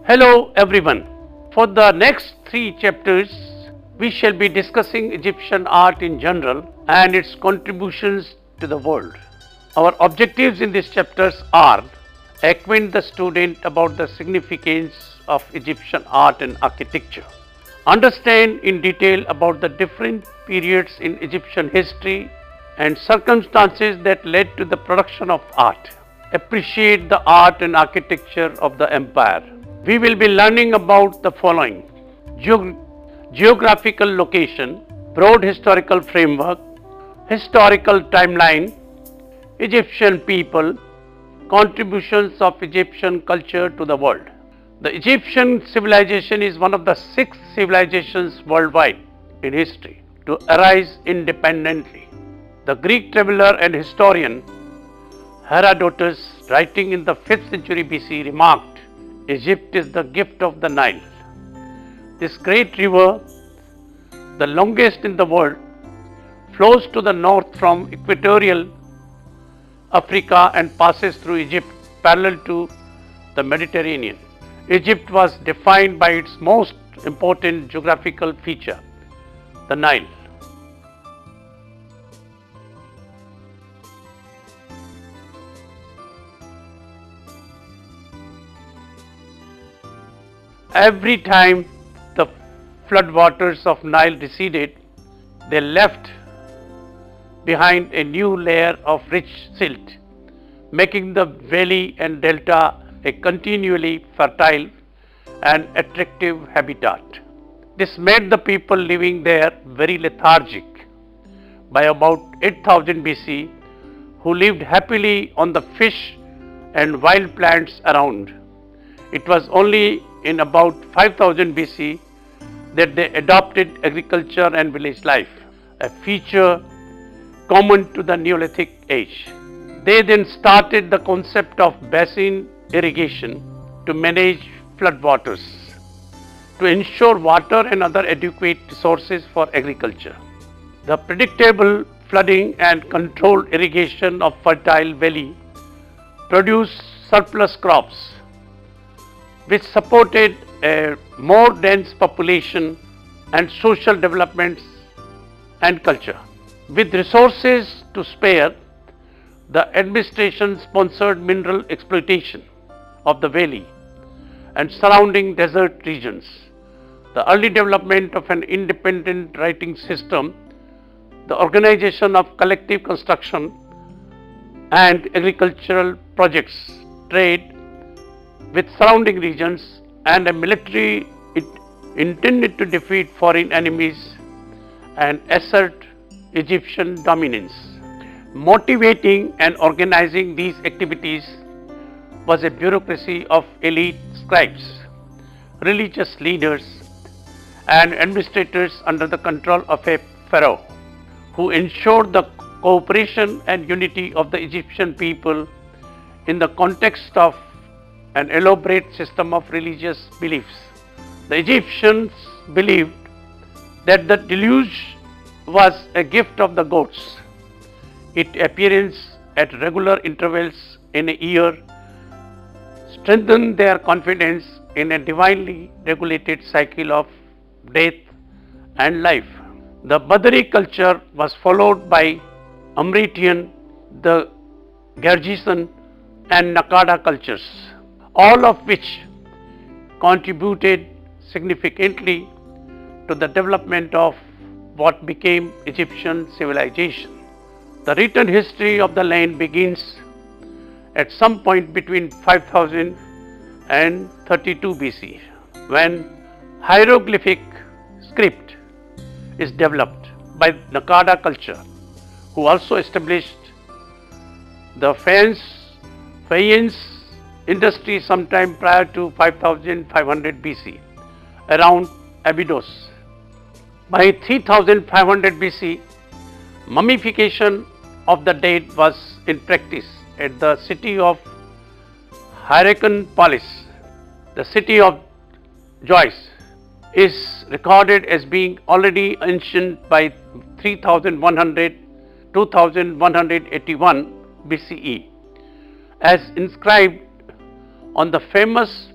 Hello everyone. For the next 3 chapters, we shall be discussing Egyptian art in general and its contributions to the world. Our objectives in these chapters are acquaint the student about the significance of Egyptian art and architecture, understand in detail about the different periods in Egyptian history and circumstances that led to the production of art, appreciate the art and architecture of the empire. We will be learning about the following: geographical location, broad historical framework, historical timeline, Egyptian people, contributions of Egyptian culture to the world. The Egyptian civilization is one of the 6 civilizations worldwide in history to arise independently. The Greek traveler and historian Herodotus, writing in the 5th century BC, remarked, "Egypt is the gift of the Nile." This great river, the longest in the world, flows to the north from equatorial Africa and passes through Egypt parallel to the Mediterranean. Egypt was defined by its most important geographical feature, the Nile. Every time the floodwaters of Nile receded, they left behind a new layer of rich silt, making the valley and delta a continually fertile and attractive habitat. This made the people living there very lethargic. By about 8000 BC, who lived happily on the fish and wild plants around. It was only in about 5000 BC that they adopted agriculture and village life, a feature common to the Neolithic age. They then started the concept of basin irrigation to manage floodwaters, to ensure water and other adequate resources for agriculture. The predictable flooding and controlled irrigation of fertile valley produced surplus crops, which supported a more dense population and social developments and culture. With resources to spare, the administration sponsored mineral exploitation of the valley and surrounding desert regions. The early development of an independent writing system, the organization of collective construction and agricultural projects, trade with surrounding regions, and a military intended to defeat foreign enemies and assert Egyptian dominance. Motivating and organizing these activities was a bureaucracy of elite scribes, religious leaders, and administrators under the control of a pharaoh, who ensured the cooperation and unity of the Egyptian people in the context of an elaborate system of religious beliefs. The Egyptians believed that the deluge was a gift of the gods. Its appearance at regular intervals in a year strengthened their confidence in a divinely regulated cycle of death and life. The Badri culture was followed by Amritian, the Gergesan, and Nakada cultures, all of which contributed significantly to the development of what became Egyptian civilization. The written history of the land begins at some point between 5000 and 32 BC, when hieroglyphic script is developed by Nakada culture, who also established the faience industry sometime prior to 5500 BC, around Abydos. By 3500 BC, mummification of the dead was in practice at the city of Hierakonpolis. The city of Joyce is recorded as being already ancient by 3100 2181 BCE, as inscribed on the famous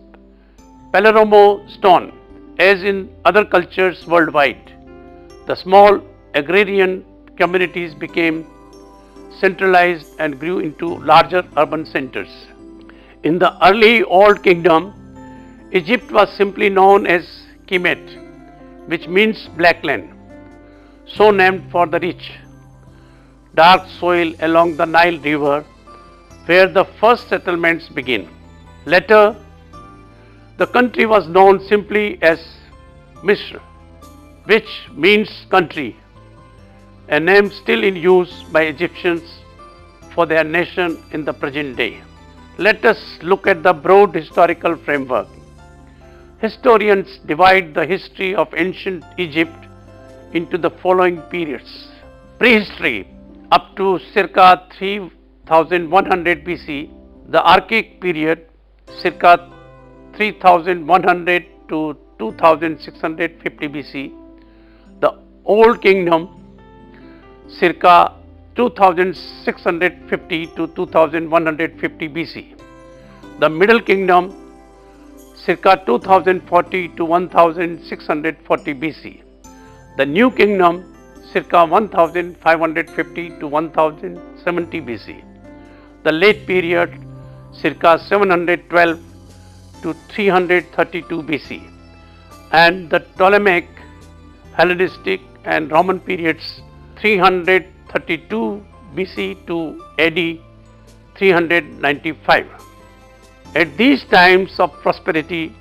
Palermo stone, as in other cultures worldwide, the small agrarian communities became centralized and grew into larger urban centers. In the early Old Kingdom, Egypt was simply known as Kemet, which means black land, so named for the rich, dark soil along the Nile River where the first settlements began. Later, the country was known simply as Misr, which means country, a name still in use by Egyptians for their nation in the present day. Let us look at the broad historical framework. Historians divide the history of ancient Egypt into the following periods. Prehistory up to circa 3100 BC, the Archaic period circa 3100 to 2650 BC, the Old Kingdom circa 2650 to 2150 BC, the Middle Kingdom circa 2040 to 1640 BC, the New Kingdom circa 1550 to 1070 BC, the Late Period circa 712 to 332 BC, and the Ptolemaic, Hellenistic and Roman periods 332 BC to AD 395. At these times of prosperity,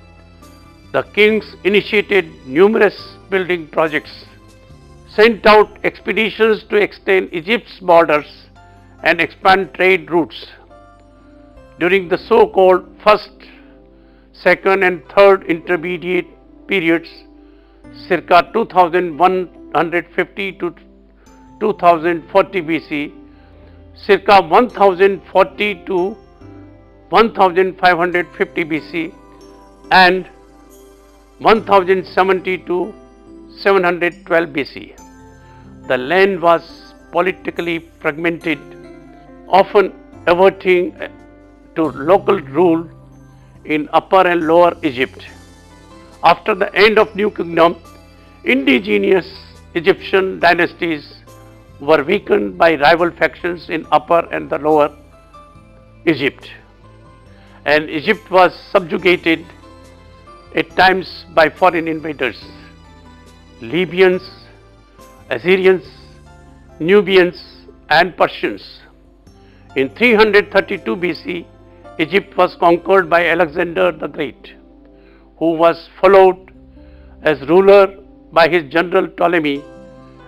the kings initiated numerous building projects, sent out expeditions to extend Egypt's borders and expand trade routes. During the so-called first, second and third intermediate periods, circa 2150 to 2040 BC, circa 1040 to 1550 BC, and 1070 to 712 BC. The land was politically fragmented, often averting to local rule in Upper and Lower Egypt. After the end of New Kingdom, indigenous Egyptian dynasties were weakened by rival factions in Upper and the Lower Egypt, and Egypt was subjugated at times by foreign invaders: Libyans, Assyrians, Nubians and Persians. In 332 BC, Egypt was conquered by Alexander the Great, who was followed as ruler by his general Ptolemy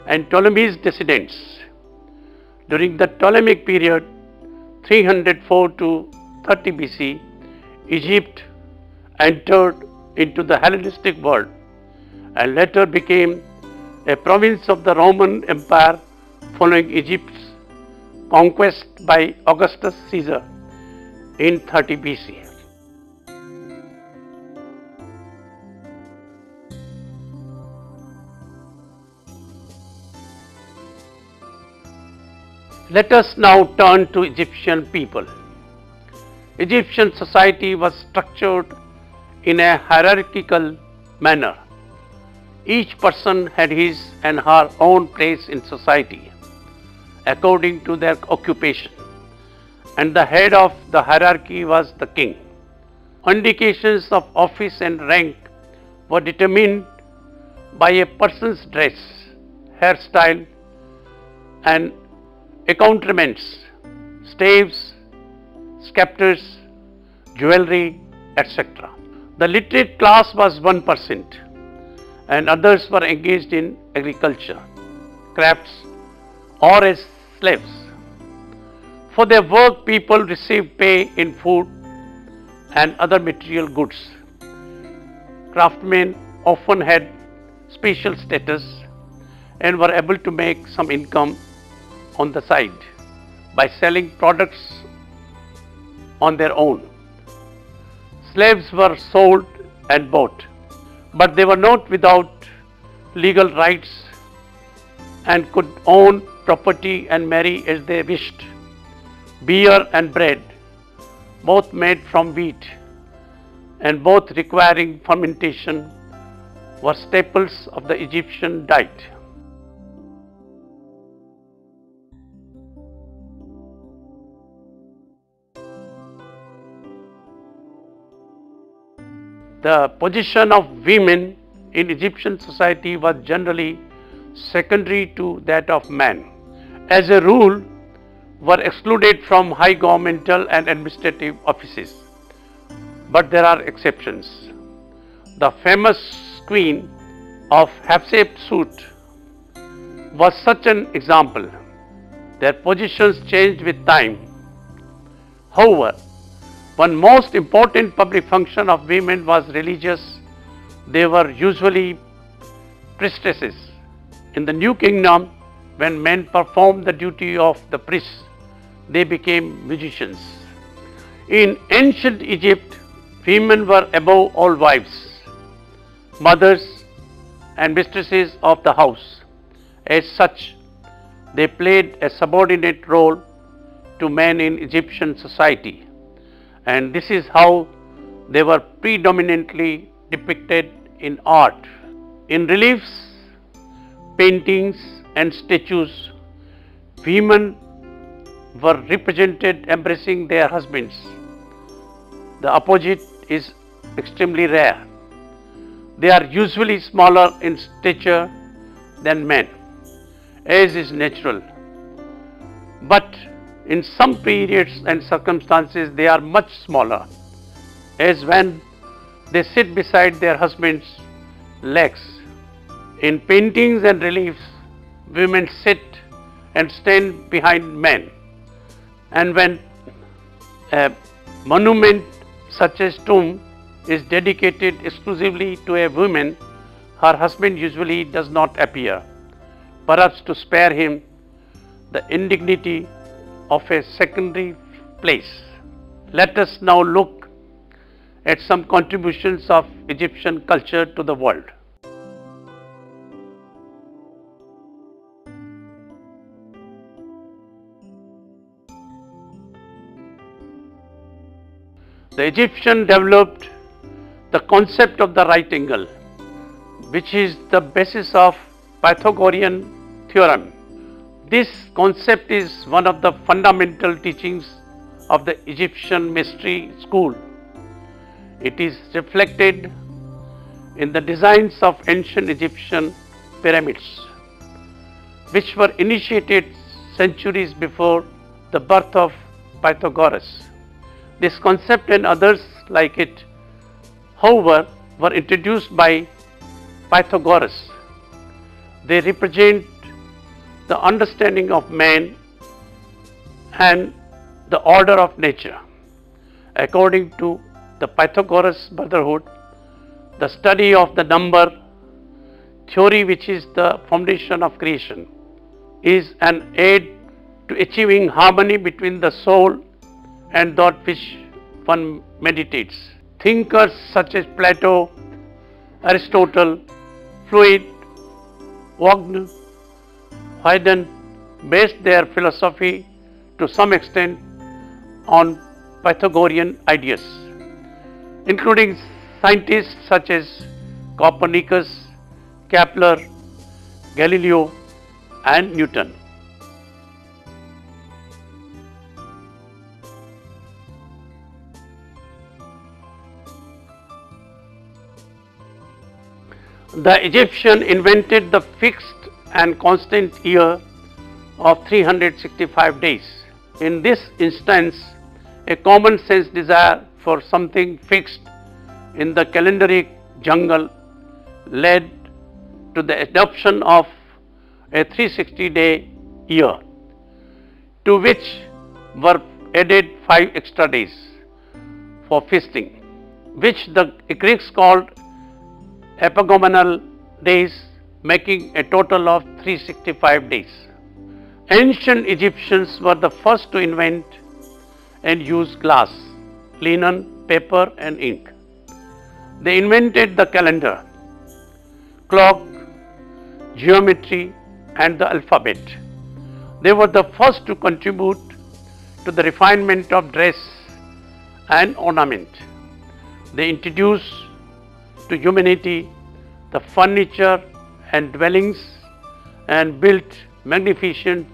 and Ptolemy's descendants. During the Ptolemaic period, 304 to 30 BC, Egypt entered into the Hellenistic world and later became a province of the Roman Empire following Egypt's conquest by Augustus Caesar in 30 BC. Let us now turn to Egyptian people. Egyptian society was structured in a hierarchical manner. Each person had his and her own place in society according to their occupation, and the head of the hierarchy was the king. Indications of office and rank were determined by a person's dress, hairstyle and accoutrements, staves, scepters, jewelry, etc. The literate class was 1%, and others were engaged in agriculture, crafts, or as slaves. For their work, people received pay in food and other material goods. Craftsmen often had special status and were able to make some income on the side by selling products on their own. Slaves were sold and bought, but they were not without legal rights and could own property and marry as they wished. Beer and bread, both made from wheat, and both requiring fermentation, were staples of the Egyptian diet. The position of women in Egyptian society was generally secondary to that of men. As a rule, were excluded from high governmental and administrative offices. But there are exceptions. The famous queen of Hatshepsut was such an example. Their positions changed with time. However, one most important public function of women was religious. They were usually priestesses. In the New Kingdom, when men performed the duty of the priests, they became musicians. In ancient Egypt, women were above all wives, mothers and mistresses of the house. As such, they played a subordinate role to men in Egyptian society. And this is how they were predominantly depicted in art. In reliefs, paintings and statues, women were represented embracing their husbands. The opposite is extremely rare. They are usually smaller in stature than men, as is natural. But in some periods and circumstances, they are much smaller, as when they sit beside their husbands' legs. In paintings and reliefs, women sit and stand behind men. And when a monument such as tomb is dedicated exclusively to a woman, her husband usually does not appear, perhaps to spare him the indignity of a secondary place. Let us now look at some contributions of Egyptian culture to the world. The Egyptian developed the concept of the right angle, which is the basis of Pythagorean theorem. This concept is one of the fundamental teachings of the Egyptian mystery school. It is reflected in the designs of ancient Egyptian pyramids, which were initiated centuries before the birth of Pythagoras. This concept and others like it, however, were introduced by Pythagoras. They represent the understanding of man and the order of nature. According to the Pythagoras brotherhood, the study of the number theory, which is the foundation of creation, is an aid to achieving harmony between the soul and that which one meditates. Thinkers such as Plato, Aristotle, Freud, Wagner, Haydn based their philosophy to some extent on Pythagorean ideas, including scientists such as Copernicus, Kepler, Galileo and Newton. The Egyptian invented the fixed and constant year of 365 days. In this instance, a common sense desire for something fixed in the calendaric jungle led to the adoption of a 360-day year, to which were added 5 extra days for feasting, which the Greeks called epagomenal days, making a total of 365 days. Ancient Egyptians were the first to invent and use glass, linen, paper and ink. They invented the calendar, clock, geometry and the alphabet. They were the first to contribute to the refinement of dress and ornament. They introduced to humanity the furniture and dwellings and built magnificent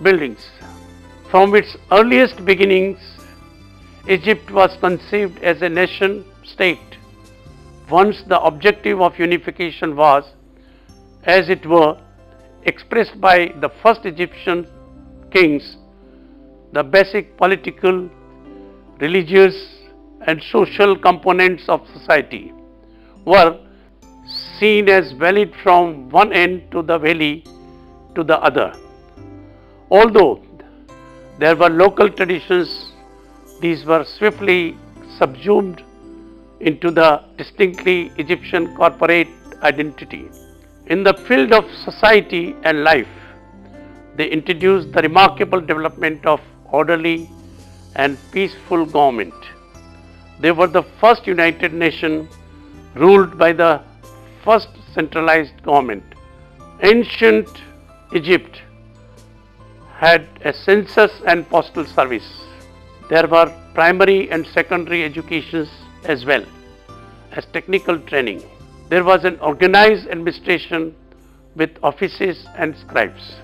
buildings. From its earliest beginnings, Egypt was conceived as a nation state. Once the objective of unification was, as it were, expressed by the first Egyptian kings, the basic political, religious and social components of society were seen as valid from one end to the valley to the other. Although there were local traditions, these were swiftly subsumed into the distinctly Egyptian corporate identity. In the field of society and life, they introduced the remarkable development of orderly and peaceful government. They were the first united nation ruled by the first centralized government. Ancient Egypt had a census and postal service. There were primary and secondary educations as well as technical training. There was an organized administration with offices and scribes.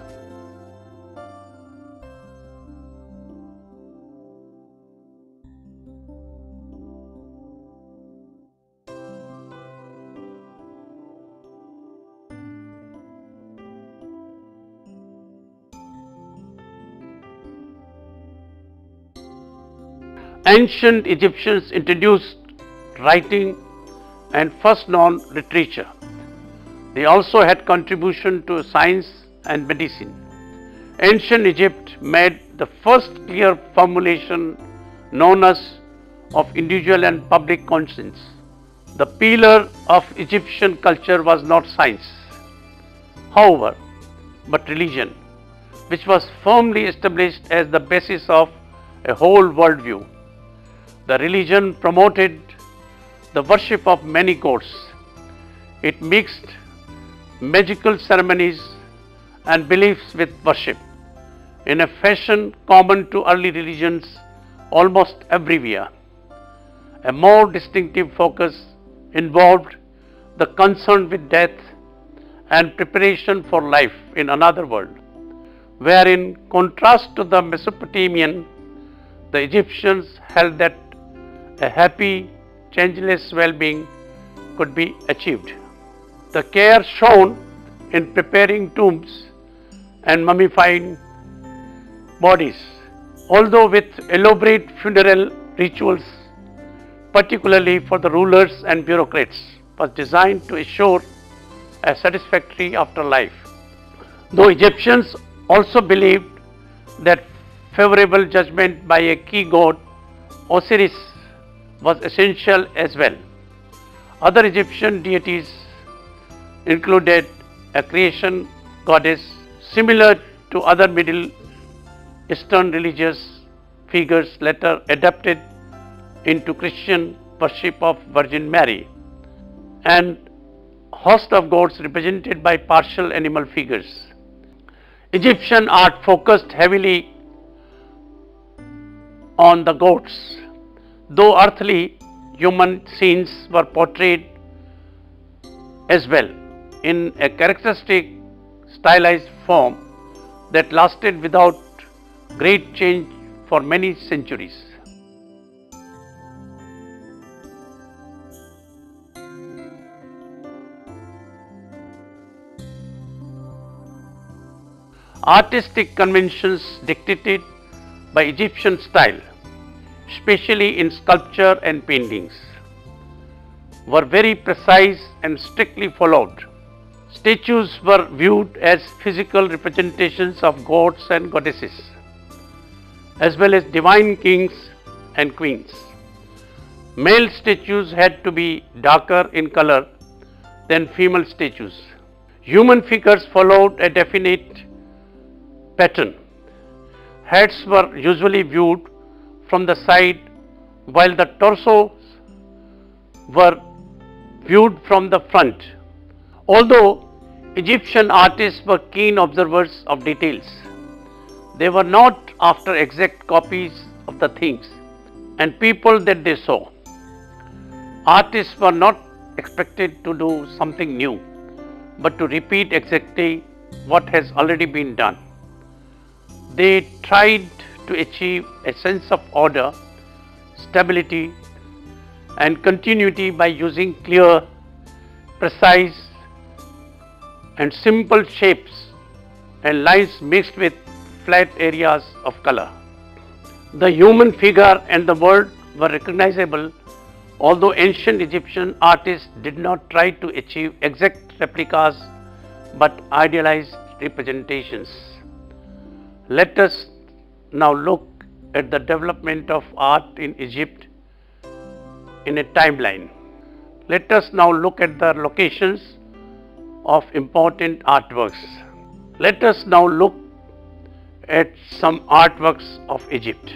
Ancient Egyptians introduced writing and first known literature. They also had contribution to science and medicine. Ancient Egypt made the first clear formulation known as of individual and public conscience. The pillar of Egyptian culture was not science, however, but religion, which was firmly established as the basis of a whole worldview. The religion promoted the worship of many gods. It mixed magical ceremonies and beliefs with worship in a fashion common to early religions almost everywhere. A more distinctive focus involved the concern with death and preparation for life in another world, where in contrast to the Mesopotamian, the Egyptians held that a happy, changeless well-being could be achieved. The care shown in preparing tombs and mummifying bodies, although with elaborate funeral rituals, particularly for the rulers and bureaucrats, was designed to assure a satisfactory afterlife. Though Egyptians also believed that favorable judgment by a key god, Osiris, was essential as well. Other Egyptian deities included a creation goddess similar to other Middle Eastern religious figures later adapted into Christian worship of Virgin Mary, and host of gods represented by partial animal figures. Egyptian art focused heavily on the gods, though earthly human scenes were portrayed as well in a characteristic stylized form that lasted without great change for many centuries. Artistic conventions dictated by Egyptian style, especially in sculpture and paintings, were very precise and strictly followed. Statues were viewed as physical representations of gods and goddesses, as well as divine kings and queens. Male statues had to be darker in color than female statues. Human figures followed a definite pattern. Heads were usually viewed from the side, while the torsos were viewed from the front. Although Egyptian artists were keen observers of details, they were not after exact copies of the things and people that they saw. Artists were not expected to do something new, but to repeat exactly what has already been done. They tried to achieve a sense of order, stability, and continuity by using clear, precise, and simple shapes and lines mixed with flat areas of color. The human figure and the world were recognizable, although ancient Egyptian artists did not try to achieve exact replicas but idealized representations. Let us now look at the development of art in Egypt in a timeline. Let us now look at the locations of important artworks. Let us now look at some artworks of Egypt.